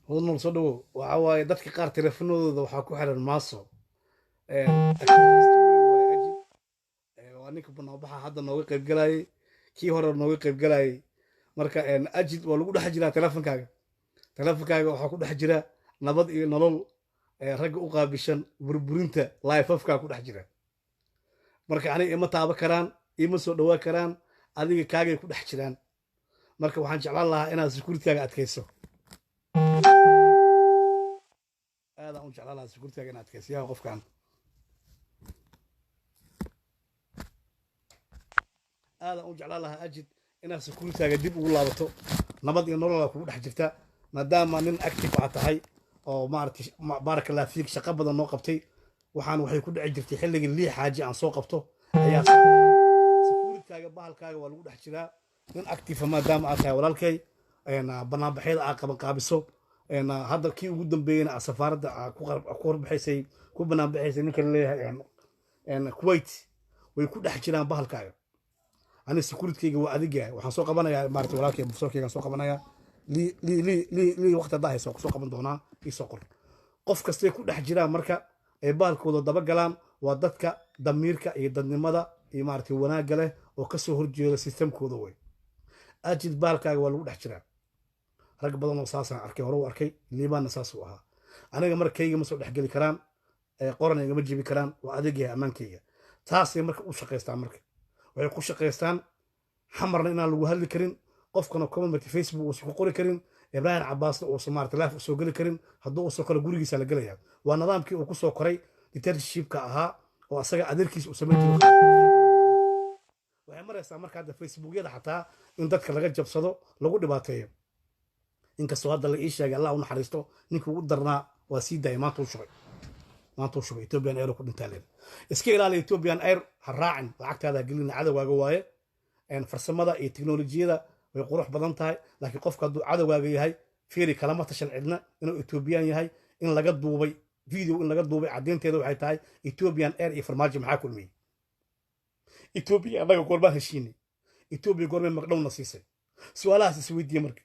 wadnal soo dhawow waxa waaye dadka qaar teleefanadooda waxaa ku xiran maaso waa ninka banaabaxa hadda nooga qaybgalayay kii hore nooga qaybgalayay marka ajid waa lagu dhex jiraa teleefonkaaga waxaa ku dhex jira nabad iyo nolol ragga u qaabishan burburinta laifafkaa ku dhex jira marka aniga ima taaba karaan ima soo dhawaa karaan adiga kaagay ku dhex jiraan marka waxaan jeclaan lahaa inaad securitigaaga adkayso aadaan u jeclaan lahaa securitigaaga inaad adkayso yaa qofkan aadaan u jeclaan lahaa ajid inaad securitigaaga dib ugu laabato nabad iyo nololaa kugu dhex jirta maadaama nin active aad tahay oo maaragtay baaraka allah fiik shaqo badan noo qabtay waxaan waxay ku dhici jirtay xilligii lii xaaji aan soo qabto ayaa securitigaaga bahalkaaga waa lagu dhex jiraa nin active maadaama aad tahay walaalkay banaanbaxyada aad qabanqaabiso hadda kii ugu dambeeyeyna aad safaaradda ku horbaxaysay ku banaanbaxaysay ninka laleeyahay kuwait way ku dhex jiraan bahalkaaga ani securitigayga waa adiga waxaan soo qabanayaa maaragtay walaalkay busorkaygaan soo qabanayaa lii waqti haddaa hayso kusoo qaban doonaa iisoo qor qof kastay ku dhex jiraan marka ay baalkooda daba galaan waa dadka damiirka iyo dadnimada iyo maaragtay wanaagga leh oo kasoo horjeeda sistemkooda wey ajid baalkaaga waa lagu dhex jiraa rag badan oo saasaan arkay hore u arkay liibaanna saasuu ahaa aniga markayga ma soo dhexgeli karaan qoran igama jibi karaan waa adeegyahay ammaankayga taasay marka u shaqaystaan marka waxay ku shaqaystaan xamarna inaan lagu hadli karin qofkana comment facebook uusan ku qori karin ibraahim cabaasna uusan maaragtay live usoo geli karin hadduu usoo kale gurigiisa la gelayaa waa nidaamkii uu kusoo koray dictatorshipka ahaa oo asaga adeerkiisa uu samayn jiro waxay maraysaa marka hadda facebookyada xataa in dadka laga jabsado lagu dhibaateeyo inkastoo hadda la ii sheegay allah u naxariisto ninkii ugu darnaa waa sii daayay maanta uu shubay ethiopian air ku dhintaa leeda iska ilaaliya ethiopian air ha raacin lacagtaada gelina cadowgaaga waaye farsamada iyo teknolojiyada way qurux badan tahay laakiin qofka hadduu cadowgaaga yahay fiiri kalama tashan cidna inuu ethiopian yahay in laga duubay video in laga duubay caddeynteeda waxay tahay ethiopian air iyo farmaajo maxaa kulmiyey ethiopia annaga goormaan heshiinay ethiopia goormay magdhowna siisay su-aalahaas isweydiiye marka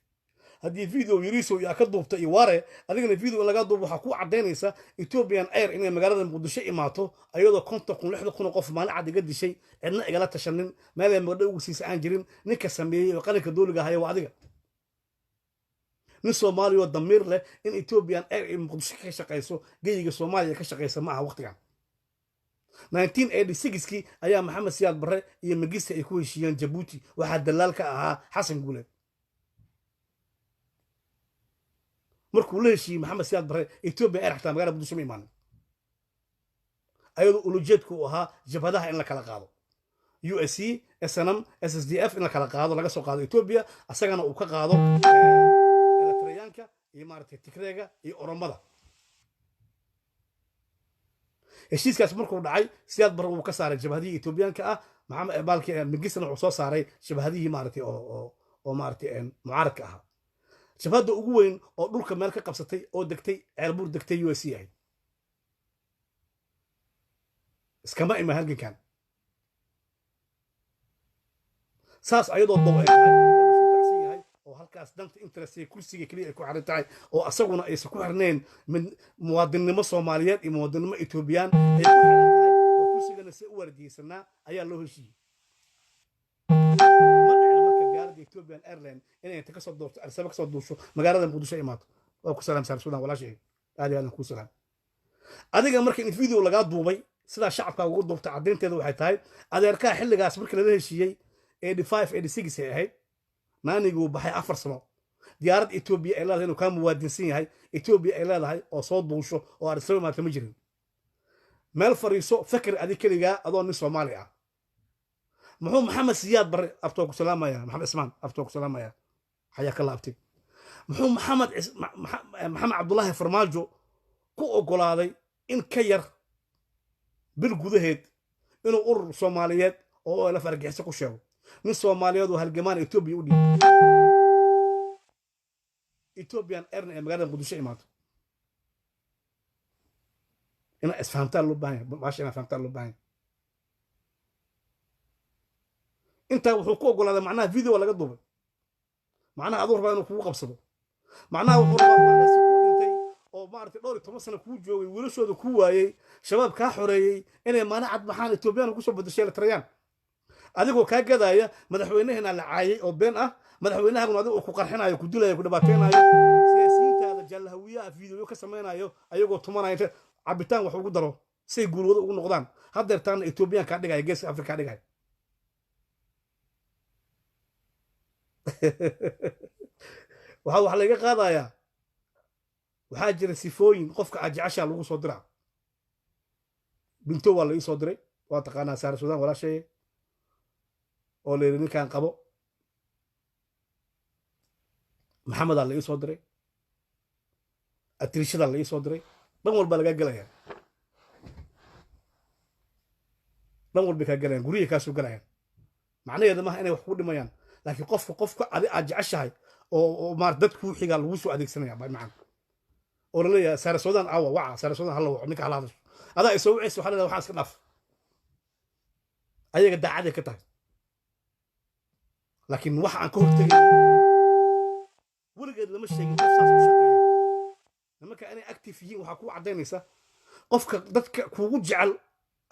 haddii video yariiso yaa ka duubta iyo waare adigana video in laga duubo waxaa ku caddaynaysa ethiopian air inay magaalada muqdisho imaato ayadoo 50,000 qof maalin cad iga dishay cidna igala tashanin meelay magdhow ugu siisa aan jirin ninka sameeyey oo qaranka dowliga haya waa adiga nin soomaali oo damiir leh in ethiopian air ay muqdisho ka shaqayso geyiga soomaaliya ka shaqaysa ma aha waqtigan 1986kii ayaa maxamed siyaad barre iyo magista ay ku heshiiyeen jabuuti waxaa dalaal ka ahaa xasan guuleed markuu la heshiiyey maxamed siyaad barre ethiopian air xataa magaalada muqdisho ma imaanin ayadoo ulujeedku uu ahaa jabhadaha in la kala qaado usc snm ssdf in la kala qaado laga soo qaado ethiopia asagana uu ka qaado eritreyaanka iyo maaragtay tigreega iyo oromada heshiiskaas markuu dhacay siyaad barre wuu ka saaray jabhadihii ethiopiyaanka ah maxamed baalkii magisna wuxuu soo saaray jabhadihii maaragtay oo maaragtay mucaaradka ahaa jabhadda ugu weyn oo dhulka meel ka qabsatay oo degtay ceelbuur degtay usc ahayd iskama ima halgankan saas ayadoo dow ay tahay oo yahay oo halkaas danta interest kursiga kaliya ay ku xiran tahay oo asaguna aysan ku xirnayn muwaadinnimo soomaaliyeed iyo muwaadinnimo etoobiyaan ay ku xiran tahay oo kursigana si u wardiyeysanaa ayaa loo heshiiyey ethiopian airline inay inta kasoo doorto arsaba kasoo duusho magaalada muqdisho imaato waa ku salaam suudaan walaashay aad iyo aad ku salaam adiga marka in video laga duubay sida shacabka ugu duubta cadeynteedu waxay tahay adeerkaa xilligaas markii la heshiiyey 85 86 ay ahayd maanigu baxay 4 sano diyaarad Ethiopia ay leedahay inuu ka muwaadinsan yahay Ethiopia ay leedahay oo soo duusho oo arsaba maanta ma jirin meel fariiso fakir adig kaliya adoo nin Soomaali ah محمد محمد سياد بر أفتوك سلامة يا محمد إسمان أفتوك سلامة يا حياك الله أبتي محمد عبد الله فرماجو كو أقول إن كير بالجودهد إنه أور صوماليات أو لا فرق يحسكوا شو من صوماليات وهالجمال إثيوبيا يودي إثيوبيان إيرن مقالة مقدسة إمات أنا فهمت له باين ماشي أنا فهمت له باين انت wuxuu ku ogolaaday macnaha video laga duubay macnaha aad u rabaa inuu kugu qabsado macnaha wuxuu rabaa oo maaragtay dhowr iyo 10 sano kuu joogay wiilashooda ku waayey shabaab kaa xoreeyey inay maalin cad maxaan Ethiopian ku soo bedeshay Eritrean adigoo kaa gadaya madaxweynaheena la caayay oo been ah madaxweynahaguna adigu ku qarxinayo ku dilayo ku dhibaateynayo siyaasiyiintaada jallahawiyaha fiidiyoo ka samaynayo ayagoo tumanaya cabitaan wax ugu daro say guulwada ugu noqdaan haddeertaan Ethiopian ka dhigay geeska Afrika dhigay waxa laga qaadayaa waxaa jira sifooyin qofka ajacasha lagu soo diraa binto waa la ii soo diray waa taqaanaa Saara Suudaan walaashay oo leeyahay ninkan qabo maxamed la ii soo diray atrishada la ii soo diray dhan walba laga galaya dhan walba ka galayaan guriga ka soo galayaan macnaheedu ma inay wax ku dhimayaan laakiin qofka ajacashahay oo maar dadku xiga lagu soo adeegsanaya bay macaan oo leeyahay Saara Suudaan awa waxa Saara Suudaan hal wax ninka halaado adaa isoo wixii waxa leeyahay waxa iska dhaf ayaga daacad ka tahay laakiin waxa aan ka hortagay weligeed lama sheegin qofkaas u shaqeeya nimanka inay active yihiin waxa ku cadeynaysa qofka dadka kuugu jecel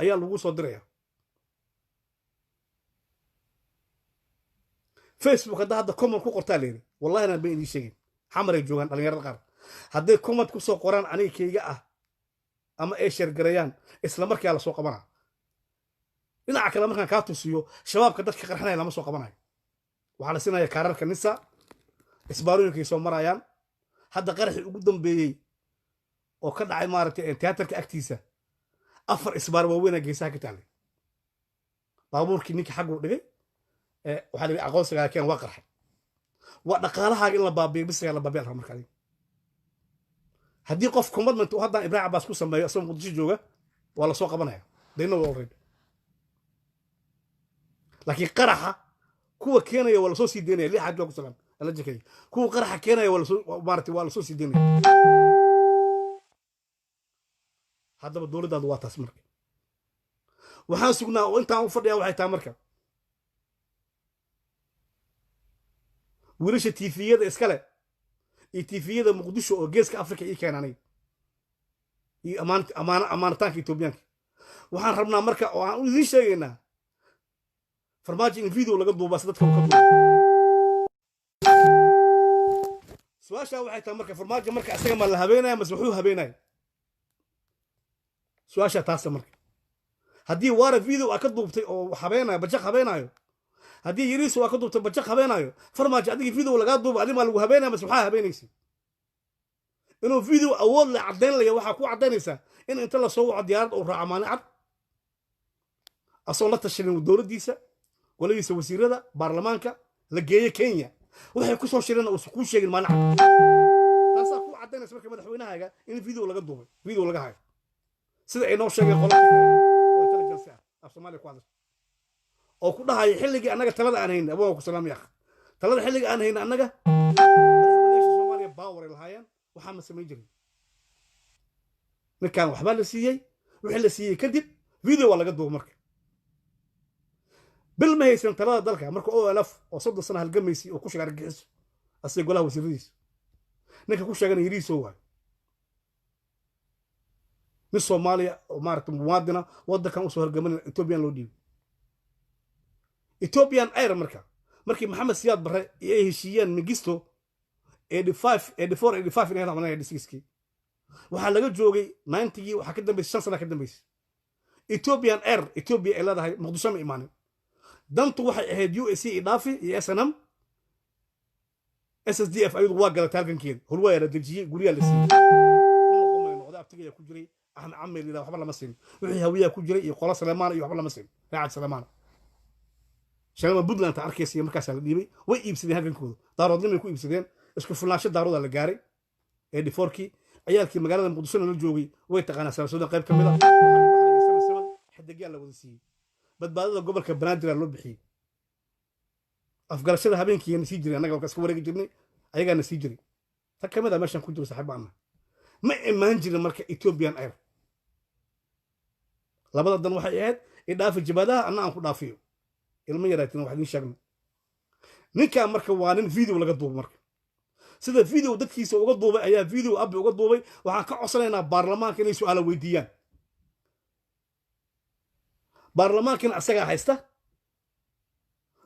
ayaa lagu soo diraya Facebook hadda comment ku qortaa leeyahay wallahi aan been idin sheegin xamaray joogan dhalinyarada qaar hadday comment ku soo qoraan aniga keyga ah ama ay share gareeyaan isla markaa la soo qabanaa dhinaca kale markaan ka tusiyo shabaabka dadka qarxanaya lama soo qabanayo waxa la sinaya kaararka nisa isbaarooyinkay soo marayaan hadda qaraxii ugu dambeeyay oo ka dhacay maaragtay teatarka agtiisa 4 isbaar waaweyn geesaha ka taalay baabuurkii ninka xaq u dhigay waxa la aqoonsiga keen waa qarxay waa dhaqaalahaaga in la baabiyo bisga la baabiyo markaa haddii qof commitment uu hadda Ibrahim Abbas ku sameeyo asoo Muqdisho jooga waa la soo qabanaya deena waa already laakiin qaraxa kuwa keenaya wala soo sii deynaya lixaad loo ku salam la jikay kuwa qaraxa keenaya wala soo maartay wala soo sii deynaya hadaba dawladdu waa taas marka waxaan sugnaa oo intaan u fadhiyaa waxay tahay marka wiilasha TV-yada iska leh iyo TV-yada Muqdisho oo geeska Afrika ii keenanay iyo amaantaanka Ethiopian waxaan rabnaa marka oo aan u idin sheegaynaa farmaajo in video laga duuba dadka uu ka duubo su'aasha waxay tahay marka farmaajo marka asaga ma la habeenayo mas wuxuu habeenayo su'aasha taas marka haddii waara video ka duubtay oo habeenayo bajaq habeenayo haddii yiriisu ka duubtay bajaq habeenayo farmaajo adiga video laga duubo adima lagu habeenayo mas waxa habeenaysi inuu video awood la cadeyn layo waxa ku cadeynaysa in inta la soo wacdo diyaarad oo raaca maalin cad asoo la tashanay dawladdiisa waligiisa wasiirada baarlamaanka la geeyay Kenya waxay ku soo shireen oo ku sheegin maalin cad taas ku cadeynaysa marka madaxweynahaaga in video laga duubay video laga hayo sida ay noo sheegay qolada oo intelligence af Soomaaliya ku hadashay oo ku dhahay xilligii anaga talada aan hayn aboo ku salaam yaaq talada xilligii aan hayn anaga madaxweynaha Soomaaliya power lahaayeen waxa ma sameyn jirin ninkan waxba la siiyay wixii la siiyay kadib video waa laga duubay marka bil ma haysan talada dalka marka OLF oo 3 sano halgamaysi oo ku shaqeeyay argagixis asay golaha wasiiradiisa ninka ku sheeganay yiriiso waa min Soomaaliya oo maartay muwaadina wadankan u soo halgamanay Ethiopian loo dhiibay Ethiopian Air markii Maxamed Siyaad Barre ay heshiiyeen Mengistu 84 inay raacmaan dhisiiskii waxa laga joogay 90gii waxa ka dambeysay 5 sano ka dambeysay Ethiopian Air Ethiopia ay leedahay Muqdisho ma imaanin dantu waxay ahayd USC idaafi iyo SNM SSDF ayuu waa galay halkankeed hulwa la dajiyay guriga la siiyay kuma noqday abtiga ku jiray ahna amel ila waxba lama siin wixii hawiya ku jiray iyo qola Salmaan iyo waxba lama siin raacad Salmaan shalama Puntland arkaysiin markaas la dhiibay way iibsadeen halkankooda daaroodnimo ku iibsadeen isku fulnaansho daarooda la gaaray ee diforki ciyaalkii magaalada Muqdisho la joogay way taqaanaa Soomaaliya qayb kamid ah xiddiga la wada siiyay badbaadada gobolka Banaadir loo bixiyay afgarashada habeenkii aan sii jiray anaga ka iska wareegi jirnay ayagana sii jiray ta kamid ah meeshan ku jiro saaxiibana ma imaan jirin marka Ethiopian Air labada dan waxay ahayd idaafi jibadaha anna aan ku dhaafiyo ilmo yaraatin wax idin sheegno ninka marka waa nin video laga duubo marka sida video dadkiisa uga duubay ayaa video abi uga duubay waxaan ka codsanaynaa baarlamaanka inay su'aalo weydiiyaan baarlamaankan asaga haysta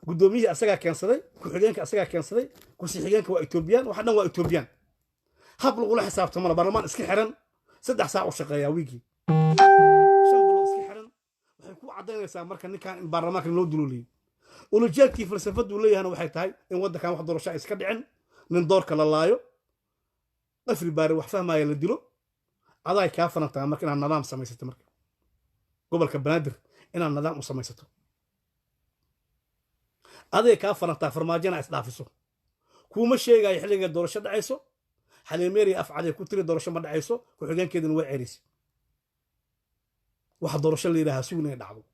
gudoomiyaha asaga keensaday ku-xigeenka asaga keensaday ku-xigeenka waa Ethiopian waxa dhan waa Ethiopian hab lagu la xisaabtamana baarlamaan iska xiran 3 saac u shaqeeyaa wiigi 5 bilood iska xiran waxay ku cadeynaysaa marka ninkan in baarlamaanka loo dululiyo ولجالكي فلسفة وليه أنا وحيد هاي إن وده كان واحد رشاء يسكت عن من دور كلا لايو أفري باري وحفاه ما يلدلو عضاي كافنا تمام مركنا النظام سميسته مرك قبل كبنادر إن النظام سميسته عضاي كافنا تفرماجنا إسلافسو كوم شيء جاي حلقة الدور شد عيسو حليميري أفعال كتير الدور شد عيسو كحجان كده نوع عريس واحد دور شل اللي لها سوني دعوه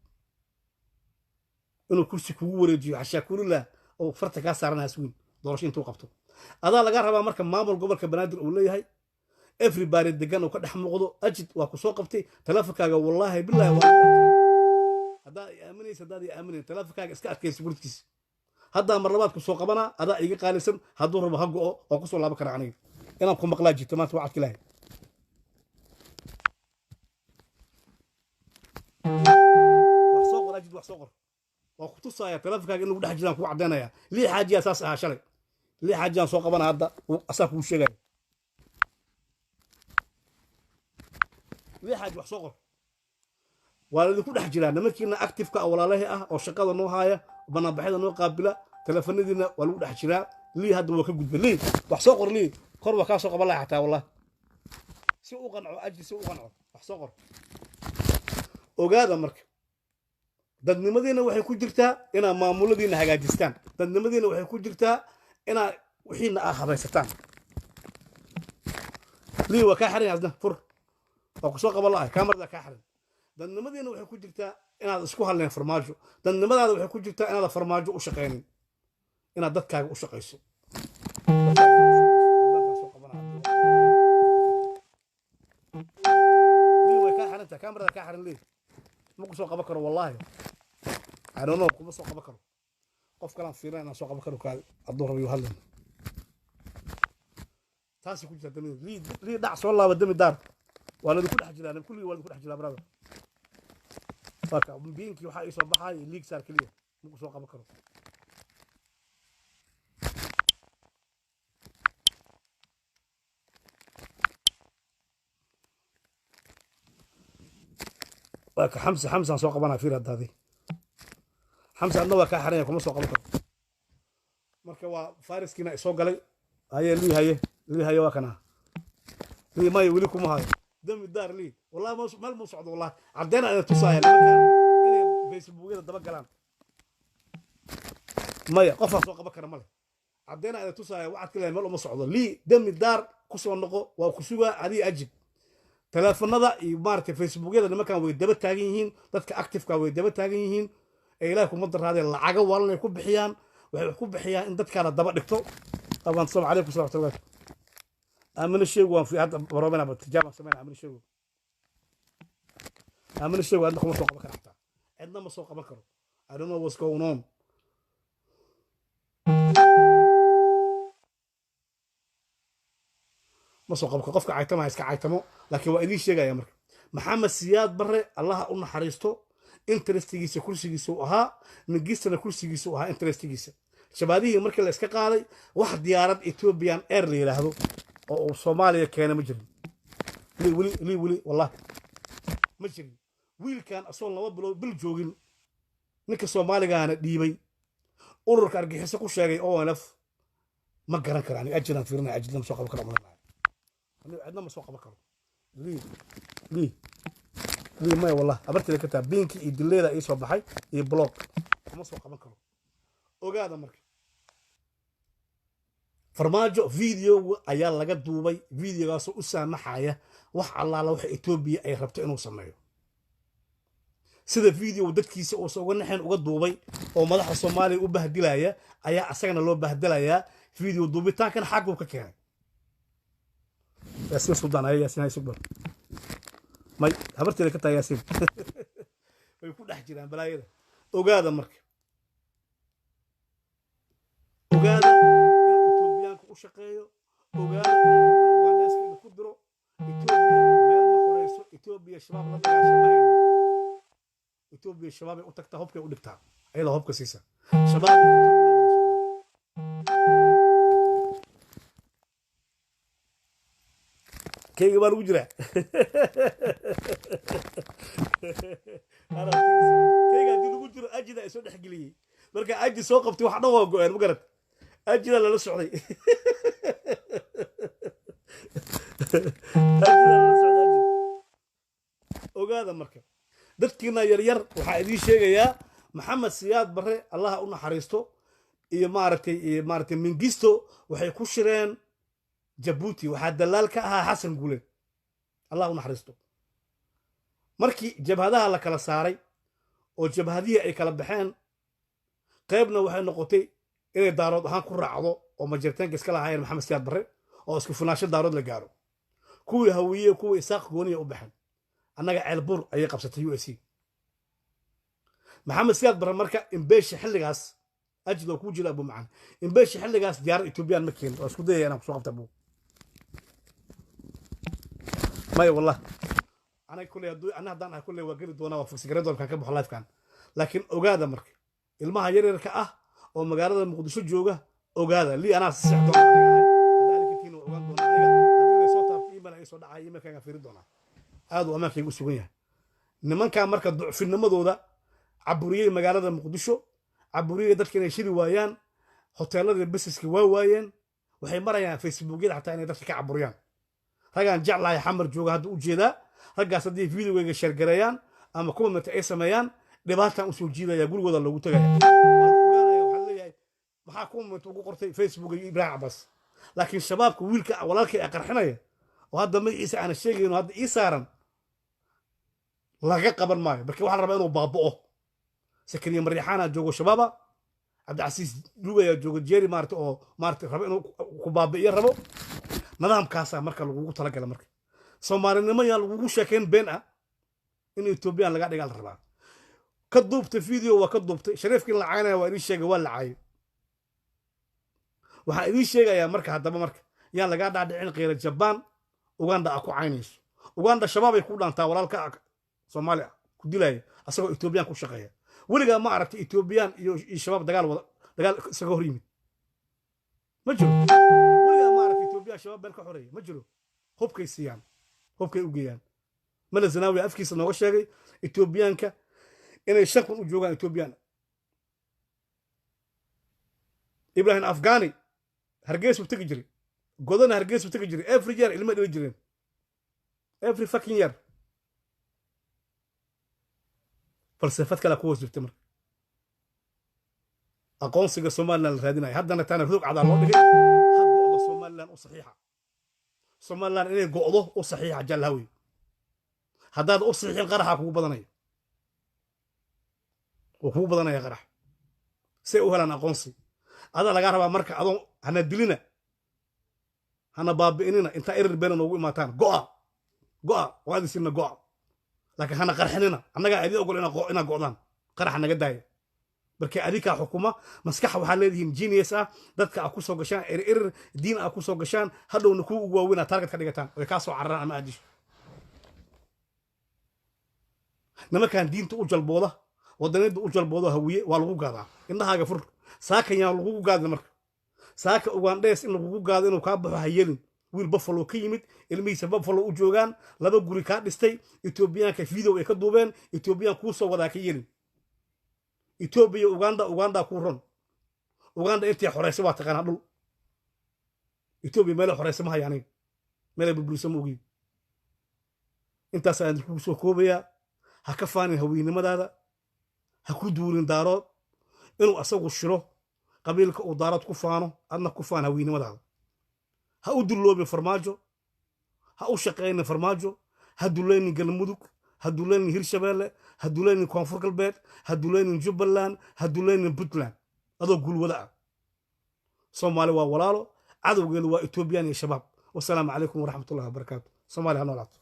inuu kursi kugu wareejiyo xashaakulillah oo farta ka saarana aswiin doorasho intuu qabto adaa laga rabaa marka maamul gobolka banaadir uu leeyahay everybody degan oo ka dhex muuqdo ajid waa ku soo qabtay teleefankaaga wallahi billahi waa hadaa aaminaysa daad aaminay teleefankaaga iska adkaysi gurtiis hadaa mar labaad ku soo qabana adaa iga qaalisan haduu rabo ha go'o oo ku soo laaba kara aniga inaan ku maqlaa jito maanta wacad kilaahay wax soo qor ajid wax soo qor وقتصا يا تلفكا إنه بدها جيران كو عدنا يا لي حاجة أساسها شلي لي حاجة سوق بنا هذا أساس وش جاي لي حاجة وحصقر ولا كل حاجة جيران نمكينا أكتف كأولا له أو شقة إنه هاي بنا بحيث إنه قابلة تلفني دينا ولا بدها جيران لي هذا وكل جد لي وحصقر لي قرب كاس سوق بالله حتى والله سوق قنعه أجل سوق قنعه وحصقر وقاعد مرك dadnimadiina waxay ku jirtaa inaa maamuladiina hagaajistaan dadnimadiina waxay ku jirtaa inaa wixiina habaysataan lii waa ka xiran asna fur oo ku soo qaban lahay kaamarada ka xiran dadnimadiina waxay ku jirtaa inaad isku halleen farmaajo dadnimadaada waxay ku jirtaa inaad farmaajo u shaqeynin inaad dadkaaga u shaqeyso lii waa ka xiran kaamarada ka xiran lii ما كسو قبا كرو والله I don't know كما سو قبا كرو قف كلام فينا انا سو قبا كرو كاد الظهر يهلن تاسي كنت دمي لي دع سو الله ودمي دار ولد كل حجلان كل ولد كل حجلان برادر فاكا بينكي وحا يسو بخاي ليك صار كليه ما كسو قبا كرو حمزة سوق بنا في هذه حمزة أنه كحرية كم سوق بكرة مركب وفارس كنا سوق علي هاي اللي هاي وكنا اللي ما يوليكم هاي دم الدار لي والله ما المصعد والله عدينا أنا تصاير لما كان فيسبوك ده كلام ما يقف سوق بكرة ماله عدينا أنا تصاير وعد كلام ما المصعد لي دم الدار كسر النقو وكسوة هذه أجب تلفونada iyo maartay facebookyada nimankan way daba taagan yihiin dadka active-ka way daba taagan yihiin ee ilaahay kuma daraadeen lacaga walna ku bixiyaan waxay ku bixiyaan in dadkana daba dhigto طبعا السلام عليكم ورحمه الله امن الشيء وان في هذا برامجنا بالتجارب سمعنا امن الشيء عندكم مسوق بكره حتى عندنا مسوق بكره I don't know what's going on مسوق بكره قفك عيتمه اسك عيتمه لكن وإدي شيء يا مرك محمد سياد بري الله أقول حريستو انترستيجيس كرسيجيس وها نجيسنا كرسيجيس وها انترستيجيس شبابيه مرك اللي اسك قاضي واحد ديارات إثيوبيان إيرلي لهذا أو صوماليا كان مجرم لي والله مجرم ويل كان أصلا لو بالجوجين نك الصومالي كان ديبي أورك أرجع حسكو شيء أو نف ما قرن كراني أجلنا فيرنا أجلنا مسوق بكرة عندنا مسوق بكرة ليه ما والله أبرت لك كتاب بينك يدلي ذا إيش وبحي يبلوك مسوق بكرة وقاعد مرك فرماجو فيديو أيال لقى دوبي فيديو قاسو أسامة حياة وح الله لو إثيوبيا أي ربط إنه سمعه سيدا فيديو ودكيس أو سو نحن وقد دوبي أو مدح الصومالي وبهدلايا أيا أسجنا لو بهدلايا فيديو دوبي تاكن حقه ككان ياسين سلطان هاي ياسين هاي سكبر ما هبرت لك تا ياسين ويكون دحجيران بلايده اوغادا مرك اوغادا إثيوبيانك u shaqeeyo ogaada ugandheeska ku diro etoobiya meel ma horeyso etoobiya shabaab la dagaashamayno etoobiya shabaabay u tagtaa hubkay u dhigtaa ayadoo hubka siisa shabaab kayga baan ugu jiraa kayga haddii lagu jiro ajida ay soo dhexgeliyey marka aji soo qabtay wax dhan waa go-een ma garad ajida lala socday ogaada marka dadkiina yaryar waxaa idiin sheegayaa maxamed siyaad barre allaha u naxariisto iyo maaragtay mingisto waxay ku shireen jabuuti waxaa dalaal ka ahaa xasan guuleed allah u naxariisto markii jabhadaha la kala saaray oo jabhadihii ay kala baxeen qaybna waxay noqotay inay daarood ahaan ku raacdo oo majaritaanka iska lahaayeen maxamed siyaad barre oo isku funaasho daarood la gaaro kuwii hawiye kuwii isaaq gooniya u baxeen annaga ceelbur ayay qabsatay u s c maxamed siyaad barre marka imbeesha xilligaas ajid oo kuu jira abu macaan imbeesha xilligaas diyaarad etoobiyaan ma keenin oo isku dayaya inaan kusoo qabta abu maya wallah anaga kulley haddaan ahay kulley waa geli doonaa waa fursigare doonkaan ka baxo lifekan laakiin ogaada marka ilmaha yaryarka ah oo magaalada muqdisho jooga ogaada lii anaa si seex doona hadaalikatiina waa ogaan doonaa aniga haddii laysoo taabto email ay soo dhacay emailkaagaan fiiri doonaa aad uu ammaankaygu u sugan yahay nimankaa marka ducfinimadooda caburiyey magaalada muqdisho caburiyey dadka inay shiri waayaan hoteelada busineska waa waayeen waxay marayaan facebookyada xataa inay dadka ka caburiyaan ragaan jeclahay xamar jooga hadda u jeedaa raggaas haddii videogayga sheergareeyaan ama comment ay sameeyaan dhibaataan usoo jiidaya gurigooda loogu tagaya waxaan leeyahay maxaa comment ugu qortay facebook iyo ibrahim cabas laakiin shabaabka wiilka walaalkay ee qarxinaya oo hadda magaciisa aan sheegayno hadda ii saaran laga qaban maayo marka waxaa la rabaa inuu baaba'o sakariya mariixaana joogo shabaaba cabdicasiis duugayaa joogo jeeri maarata oo maarata rabo inuu ku baabi'iyo rabo nidaamkaasaa marka lagugu talagala marka soomaalinimo yaa lagugu sheekayn been ah in etoobiyaan laga dhigaa la rabaa ka duubtay video waa ka duubtay shariifkii lacaynaya waa idiin sheegay waa lacayay waxaa idiin sheegayaa marka haddaba marka yaan lagaa dhaadhicin qeyra jabaan uganda a ku caynayso uganda shabaabay ku dhaantaa walaalka soomaali ah ku dilaya asagoo etoobiyaan ku shaqeeya weligaa ma aragtay etoobiyaan iyo shabaab dagaal isaga hor yimid ma jiro weligaa ma aragtay etoobiyaan shabaab beel ka xoreeya ma jiro hubkay siiyaan hubkay u geeyaan mala zanaawi afkiisa nooga sheegay etoobiyaanka inay 5 kun u joogaan etoobiyaan ibrahim afghani hargeysa u tegi jiray godana hargeysa u tegi jiray every year ilma dhili jireen every fucking year falsafad kale ku hoos jirtay marka aqoonsiga Soomaaliland la raadinayo haddana taana ruug cadaa loo dhigay hadda Soomaaliland u saxiixa Soomaaliland inay go'do u saxiixa jalhawi haddaad u saxiixin qaraxa kugu badanaya وكو بدنا يا قرح سي وهلا نقونسي هذا لا غرابه marka adoo hana dilina hana baabiinina inta erer been noogu imaataan go'a waadi sina go'a laakiin hana qarxinina annaga aadi ogol ina go'daan qarax naga daaya markii adika xukuma maskax waxa leedihiin genius ah dadka ku soo gashaan erer diin ku soo gashaan hadhowna ku ugu waawina target ka dhigataan way ka soo cararaan ama aadish nimankan diinta u jalbooda waddanada u jalboodo hawiye waa lagu gaadaa indhahaaga fur saaka yaa lagu gaadin marka saaka Ugandes in lagu gaado inuu ka baxo hayelin wiil buffalo ka yimid ilmihiisa buffalo u joogaan laba guri ka dhistay Etoobiyaanka video ay ka duubeen Etoobiyaan ku soo wada ka yelin Etoobiya Uganda ku ron Uganda intii xoreysay waa taqaan dhul Etoobiya meel xoreysay ma hayaan meel bulbuliso moogi intaas aan ku soo koobaya ha ka faanin hawiinimadaada ha ku duulin daarood inuu asagu shiro qabiilka uu daarood ku faano adna ku faan hawiinimadaada ha u duloobin farmaajo ha u shaqeeynin farmaajo ha dulaynin galmudug ha dulaynin hirshabeelle ha dulaynin koonfur galbeed ha dulaynin jubbaland ha dulaynin puntland adoo gulwada ah Soomaali waa walaalo cadowgeedu waa Etoobiyaan iyo shabaab wassalaamu calaykum waraxmatullaahi wabarakaatuh Soomaali ha noolaato